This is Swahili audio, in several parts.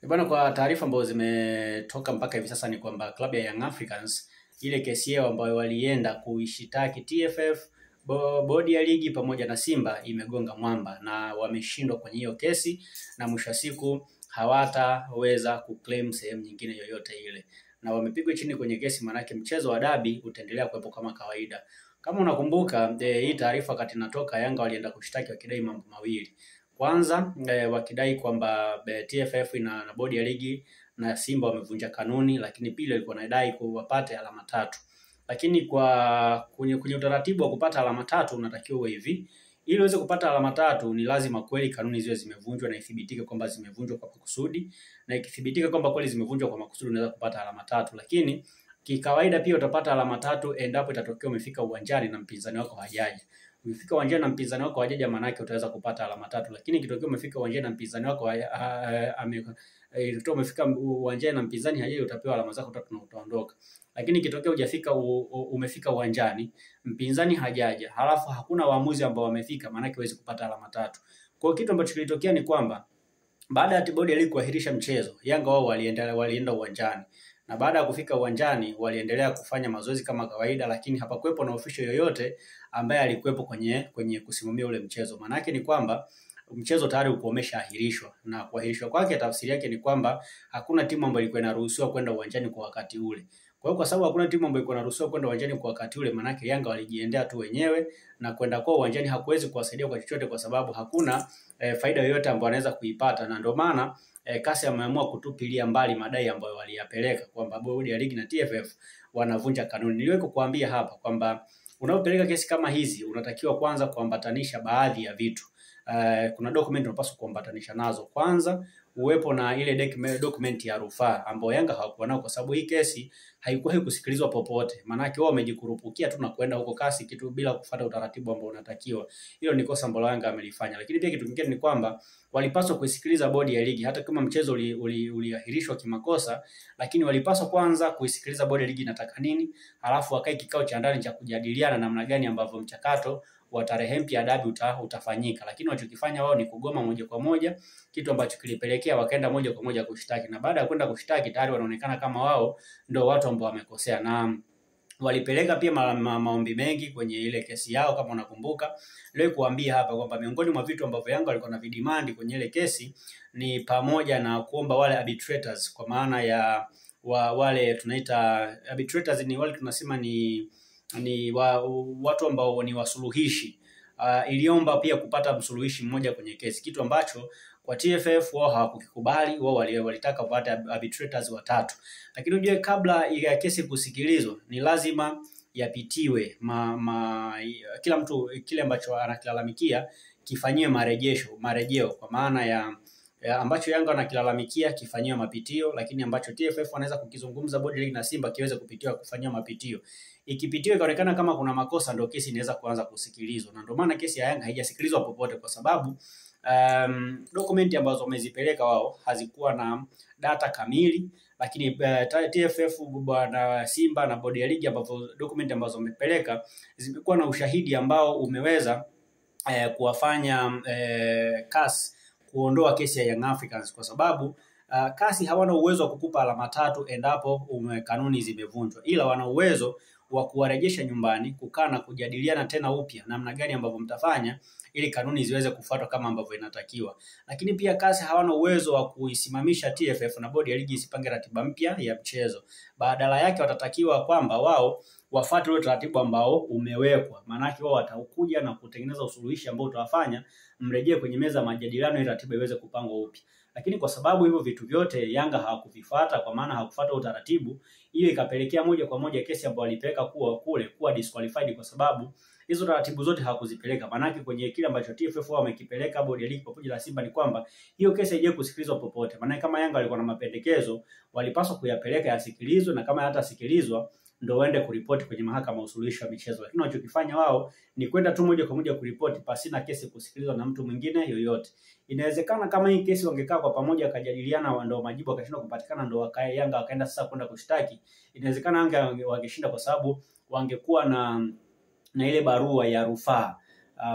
Bwana, kwa taarifa ambazo zimetoka mpaka hivi sasa ni kwamba klabu ya Young Africans ile kesi yao ambayo walienda kuishitaki TFF, bodi ya ligi pamoja na Simba imegonga mwamba na wameshindwa kwenye hiyo kesi, na mwisho wa siku hawataweza kuclaim sehemu nyingine yoyote ile, na wamepigwa chini kwenye kesi. Manake mchezo wa dabi utaendelea kuwepo kama kawaida. Kama unakumbuka hii taarifa wakati inatoka, Yanga walienda kushtaki wakidai mambo mawili. Kwanza wakidai kwamba TFF na bodi ya ligi na Simba wamevunja kanuni, lakini pili walikuwa wanadai kuwapate alama 3. Lakini kwa kwenye utaratibu wa kupata alama 3 unatakiwa uwe hivi: ili uweze kupata alama 3 ni lazima kweli kanuni ziwe zimevunjwa na ithibitike kwamba zimevunjwa kwa makusudi, na ikithibitika kwamba kweli zimevunjwa kwa makusudi unaweza kupata alama 3. Lakini kikawaida pia utapata alama 3 endapo itatokea umefika uwanjani na mpinzani wako hajaja. Umefika uwanjani na mpinzani wako hajaja, maana yake utaweza kupata alama 3. Lakini ikitokea umefika uwanjani na mpinzani wako umefika uwanjani na mpinzani hajaja, utapewa alama zako 3 na utaondoka. Lakini ikitokea umefika uwanjani mpinzani hajaja, halafu hakuna waamuzi ambao wamefika, maana yake huwezi kupata alama 3. Kwa kitu ambacho kilitokea ni kwamba baada ya bodi ya ligi kuahirisha mchezo, Yanga wao walienda uwanjani, na baada ya kufika uwanjani waliendelea kufanya mazoezi kama kawaida, lakini hapakuwepo na official yoyote ambaye alikuwepo kwenye kusimamia ule mchezo. Maana yake ni kwamba mchezo tayari ulikuwa umeshaahirishwa, na kuahirishwa kwake tafsiri yake ni kwamba hakuna timu ambayo ilikuwa inaruhusiwa kwenda uwanjani kwa wakati ule. Kwa hiyo kwa sababu hakuna timu ambayo ilikuwa inaruhusiwa kwenda uwanjani kwa wakati ule, maana yake Yanga walijiendea tu wenyewe, na kwenda kwa uwanjani hakuwezi kuwasaidia kwa chochote, kwa sababu hakuna faida yoyote ambayo anaweza kuipata. Na ndio maana kasi ameamua kutupilia mbali madai ambayo waliyapeleka kwamba bodi ya ligi na TFF wanavunja kanuni. Niliwahi kukuambia hapa kwamba unapopeleka kesi kama hizi unatakiwa kwanza kuambatanisha baadhi ya vitu. Kuna document unapaswa kuambatanisha nazo. Kwanza uwepo na ile document ya rufaa ambayo Yanga hawakuwa nao, kwa sababu hii kesi haikuwahi kusikilizwa popote. Maana yake wao wamejikurupukia tu na kwenda huko kasi kitu bila kufuata utaratibu ambao unatakiwa. Hilo ni kosa ambalo Yanga amelifanya. Lakini pia kitu kingine ni kwamba walipaswa kuisikiliza bodi ya ligi, hata kama mchezo uliahirishwa kimakosa, lakini walipaswa kwanza kuisikiliza bodi ya ligi inataka nini, halafu wakae kikao cha ndani cha kujadiliana namna gani ambavyo mchakato wa tarehe mpya dabi utafanyika. Lakini walichokifanya wao ni kugoma moja kwa moja, kitu ambacho kilipelekea wakaenda moja kwa moja kushtaki, na baada ya kwenda kushtaki tayari wanaonekana kama wao ndio watu ambao wamekosea, na walipeleka pia maombi mengi kwenye ile kesi yao. Kama unakumbuka, leo kuambia hapa kwamba miongoni mwa vitu ambavyo Yanga walikuwa na vidimandi kwenye ile kesi ni pamoja na kuomba wale arbitrators, kwa maana ya wale tunaita arbitrators ni wale tunasema ni watu ambao ni wasuluhishi. Iliomba pia kupata msuluhishi mmoja kwenye kesi, kitu ambacho kwa TFF wao hawakukikubali. Wao walitaka kupata arbitrators 3. Lakini unajua kabla ya kesi kusikilizwa ni lazima yapitiwe kila mtu kile ambacho anakilalamikia kifanyiwe marejeo, kwa maana ya ambacho Yanga wanakilalamikia kifanyiwe mapitio, lakini ambacho TFF wanaweza kukizungumza bodi ligi na Simba kiweze kupitiwa kufanywa mapitio. Ikipitiwa ikaonekana kama kuna makosa, ndio kesi inaweza kuanza kusikilizwa. Na ndio maana kesi ya Yanga haijasikilizwa popote, kwa sababu dokumenti ambazo wamezipeleka wao hazikuwa na data kamili. Lakini TFF, bwana Simba na bodi ya ligi ambazo dokumenti ambazo wamepeleka zimekuwa na ushahidi ambao umeweza kuwafanya CAS kuondoa kesi ya Young Africans, kwa sababu CAS hawana uwezo wa kukupa alama 3 endapo kanuni zimevunjwa, ila wana uwezo wa kuwarejesha nyumbani, kukaa na kujadiliana tena upya namna gani ambavyo mtafanya ili kanuni ziweze kufuatwa kama ambavyo inatakiwa. Lakini pia CAS hawana uwezo wa kuisimamisha TFF na bodi ya ligi isipange ratiba mpya ya mchezo. Badala yake watatakiwa kwamba wao wafuate ule taratibu ambao umewekwa. Maana yake wao watakuja na kutengeneza usuluhishi ambao utawafanya mrejee kwenye meza majadiliano ili ratiba iweze kupangwa upya. Lakini kwa sababu hivyo vitu vyote Yanga hawakuvifuata, kwa maana hawakufuata utaratibu, hiyo ikapelekea moja kwa moja kesi ambayo walipeleka kuwa disqualified, kwa sababu hizo taratibu zote hawakuzipeleka. Maana yake kwenye kile ambacho TFF wao wamekipeleka bodi ya ligi pamoja na Simba ni kwamba hiyo kesi haijawahi kusikilizwa popote. Maana kama Yanga walikuwa na mapendekezo walipaswa kuyapeleka yasikilizwe, na kama hatasikilizwa ndio waende kuripoti kwenye mahakama ya usuluhishi wa michezo. Lakini wanachokifanya wao ni kwenda tu moja kwa moja kuripoti pasina kesi kusikilizwa na mtu mwingine yoyote. Inawezekana kama hii kesi wangekaa kwa pamoja kujadiliana, ndio majibu akashinda kupatikana, ndio Yanga wakaenda sasa kwenda kushtaki, inawezekana Yanga wangeshinda, kwa sababu wangekuwa na ile barua ya rufaa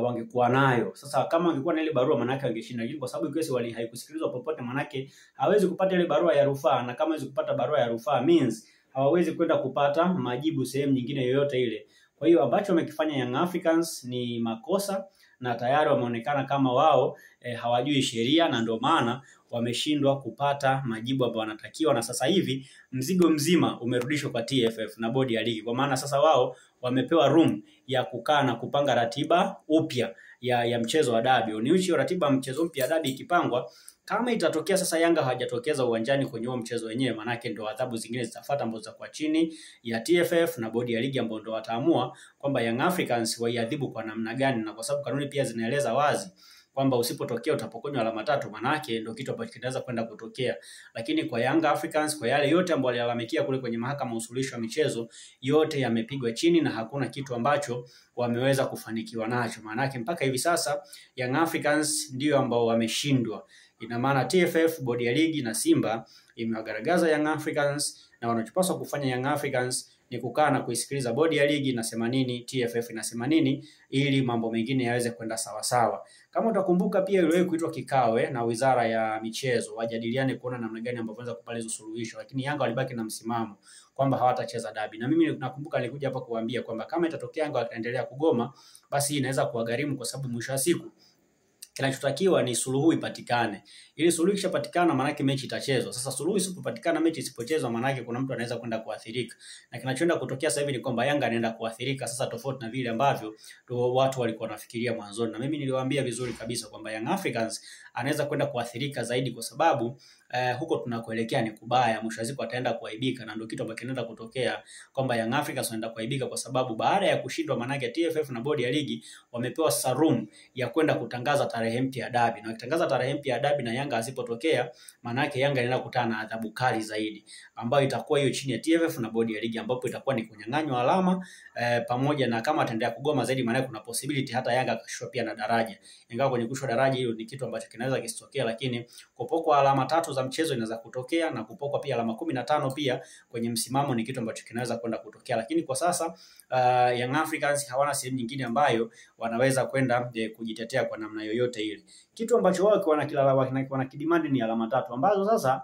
wangekuwa nayo. Sasa kama wangekuwa na ile barua maana yake wangeshinda, lakini kwa sababu kesi haikusikilizwa popote, maana yake hawezi kupata ile barua ya rufaa, na kama hawezi kupata barua ya rufaa means hawawezi kwenda kupata majibu sehemu nyingine yoyote ile. Kwa hiyo ambacho wamekifanya Young Africans ni makosa, na tayari wameonekana kama wao hawajui sheria, na ndio maana wameshindwa kupata majibu ambayo wanatakiwa, na sasa hivi mzigo mzima umerudishwa kwa TFF na bodi ya ligi, kwa maana sasa wao wamepewa room ya kukaa na kupanga ratiba upya ya mchezo wa dabi. Ni hiyo ratiba ya mchezo mpya dabi ikipangwa, kama itatokea sasa Yanga hawajatokeza uwanjani kwenye huo mchezo wenyewe, maana yake ndio adhabu zingine zitafuata ambazo zitakuwa chini ya TFF na bodi ya ligi, ambao ndio wataamua kwamba Young Africans waiadhibu kwa namna gani, na kwa sababu kanuni pia zinaeleza wazi kwamba usipotokea utapokonywa alama 3, maana yake ndio kitu ambacho kinaweza kwenda kutokea. Lakini kwa Young Africans, kwa yale yote ambayo walilalamikia kule kwenye mahakama ya usuluhishi wa michezo, yote yamepigwa chini na hakuna kitu ambacho wameweza kufanikiwa nacho. Maana yake mpaka hivi sasa Young Africans ndio ambao wameshindwa. Ina maana TFF, bodi ya ligi na Simba imewagaragaza Young Africans, na wanachopaswa kufanya Young Africans ni kukaa na kuisikiliza bodi ya ligi inasema nini, TFF inasema nini, ili mambo mengine yaweze kwenda sawa sawa. Kama utakumbuka pia iliwahi kuitwa kikao na Wizara ya Michezo wajadiliane kuona namna gani ambavyo wanaweza kupata hizo suluhisho, lakini Yanga walibaki na msimamo kwamba hawatacheza dabi. Na mimi nakumbuka nilikuja hapa kuambia kwamba kama itatokea Yanga wataendelea kugoma, basi inaweza kuwagharimu, kwa sababu mwisho wa siku kinachotakiwa ni suluhu ipatikane. Ili suluhu ikishapatikana maana yake mechi itachezwa. Sasa suluhu isipopatikana, mechi isipochezwa, maana yake kuna mtu anaweza kwenda kuathirika. Na kinachoenda kutokea sasa hivi ni kwamba Yanga anaenda kuathirika sasa, tofauti na vile ambavyo watu walikuwa wanafikiria mwanzoni. Na mimi niliwaambia vizuri kabisa kwamba Young Africans anaweza kwenda kuathirika zaidi, kwa sababu huko tunakoelekea ni kubaya. Mwisho wa siku ataenda kuaibika, na ndio kitu ambacho kinaenda kutokea kwamba Young Africans wanaenda kuaibika, kwa sababu baada ya kushindwa, maana yake TFF na bodi ya ligi wamepewa sasa room ya kwenda kutangaza tarehe mpya ya dabi, na wakitangaza tarehe mpya ya dabi na Yanga asipotokea, maana yake Yanga inaenda kukutana na adhabu kali zaidi, ambayo itakuwa hiyo chini ya TFF na bodi ya ligi, ambapo itakuwa ni kunyang'anywa alama pamoja na kama ataendelea kugoma zaidi, maana kuna possibility hata Yanga akashushwa pia na daraja. Ingawa kwenye kushushwa daraja hiyo ni kitu ambacho kinaweza kisitokea, lakini kupokwa alama 3 za mchezo inaweza kutokea, na kupokwa pia alama 15 pia kwenye msimamo ni kitu ambacho kinaweza kwenda kutokea. Lakini kwa sasa Young Africans hawana sehemu nyingine ambayo wanaweza kwenda kujitetea kwa namna yoyote ile. Kitu ambacho wao wanakidemand ni alama 3 ambazo sasa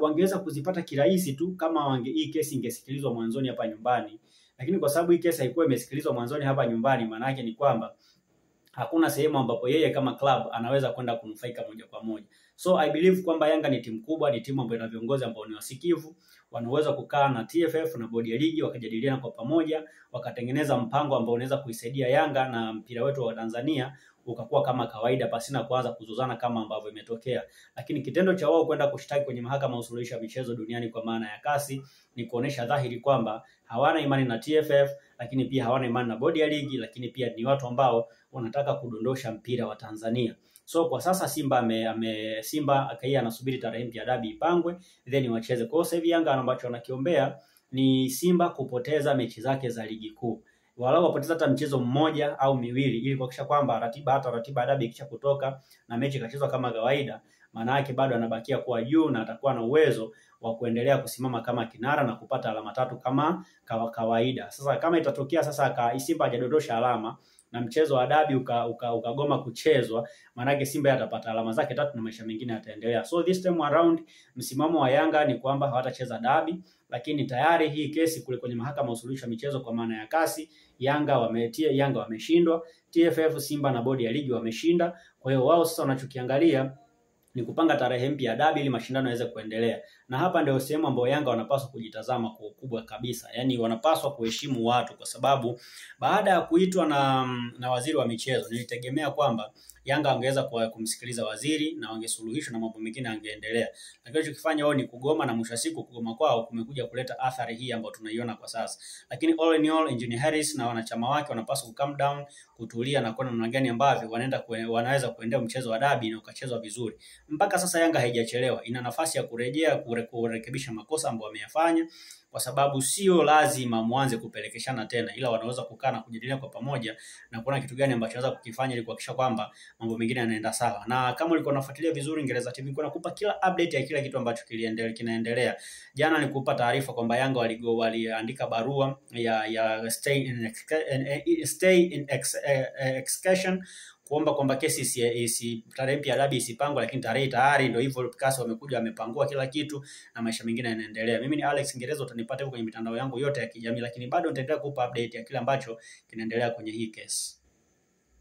wangeweza kuzipata kirahisi tu kama hii kesi ingesikilizwa mwanzoni hapa nyumbani. Lakini kwa sababu hii kesi haikuwa imesikilizwa mwanzoni hapa nyumbani, maana yake ni kwamba hakuna sehemu ambapo yeye kama club anaweza kwenda kunufaika moja kwa moja. So I believe kwamba Yanga ni timu kubwa, ni timu ambayo ina viongozi ambao ni wasikivu, wanaweza kukaa na TFF na bodi ya ligi wakajadiliana kwa pamoja, wakatengeneza mpango ambao unaweza kuisaidia Yanga na mpira wetu wa Tanzania ukakuwa kama kawaida, pasina kuanza kuzozana kama ambavyo imetokea. Lakini kitendo cha wao kwenda kushtaki kwenye mahakama ya usuluhishi wa michezo duniani kwa maana ya kasi ni kuonesha dhahiri kwamba hawana imani na TFF, lakini pia hawana imani na bodi ya ligi, lakini pia ni watu ambao wanataka kudondosha mpira wa Tanzania. So kwa sasa Simba akaia anasubiri tarehe mpya dabi ipangwe then wacheze. Kwa sasa hivi Yanga ambacho wanakiombea ni Simba kupoteza mechi zake za ligi kuu. Walau wapoteza hata mchezo mmoja au miwili, ili kuhakikisha kwamba ratiba ya dabi ikisha kutoka na mechi ikachezwa kama kawaida, maana yake bado anabakia kuwa juu na atakuwa na uwezo wa kuendelea kusimama kama kinara na kupata alama 3 kama kawaida. Sasa kama itatokea sasa Simba hajadondosha alama na mchezo wa dabi ukagoma kuchezwa, maana yake Simba atapata alama zake 3 na maisha mengine yataendelea. So this time around msimamo wa Yanga ni kwamba hawatacheza dabi, lakini tayari hii kesi kule kwenye mahakama ya usuluhishi wa michezo kwa maana ya kasi, Yanga wameshindwa, TFF, Simba na bodi ya ligi wameshinda. Kwa hiyo wao sasa wanachokiangalia ni kupanga tarehe mpya ya dabi ili mashindano yaweze kuendelea. Na hapa ndio sehemu ambayo Yanga wanapaswa kujitazama kwa ukubwa kabisa. Yaani wanapaswa kuheshimu watu, kwa sababu baada ya kuitwa na waziri wa michezo nilitegemea kwamba Yanga angeweza kumsikiliza waziri na wangesuluhishwa na mambo mengine angeendelea. Lakini walichokifanya wao ni kugoma, na mwisho wa siku kugoma kwao kumekuja kuleta athari hii ambayo tunaiona kwa sasa. Lakini all in all, Engineer Harris na wanachama wake wanapaswa ku calm down, kutulia na kuona namna gani ambavyo wanaweza kuendea mchezo wa dabi na ukachezwa vizuri. mpaka sasa Yanga haijachelewa, ina nafasi ya kurejea kurekebisha makosa ambayo wameyafanya, kwa sababu sio lazima muanze kupelekeshana tena, ila wanaweza kukaa na kujadiliana kwa pamoja na kuona kitu gani ambacho wanaweza kukifanya ili kuhakikisha kwamba mambo mengine yanaenda sawa. Na kama ulikuwa unafuatilia vizuri Ingereza TV, nilikuwa nakupa kila update ya kila kitu ambacho kinaendelea. Jana nikupa taarifa kwamba Yanga waliandika barua ya stay in execution kuomba kwamba kesi tarehe mpya ya dabi isipangwe, lakini tarehe tayari ndio hivyo, kasi wamekuja wamepangua kila kitu na maisha mengine yanaendelea. Mimi ni Alex Ingereza, utanipata huko kwenye mitandao yangu yote ya kijamii, lakini bado nitaendelea kukupa update ya kile ambacho kinaendelea kwenye hii kesi.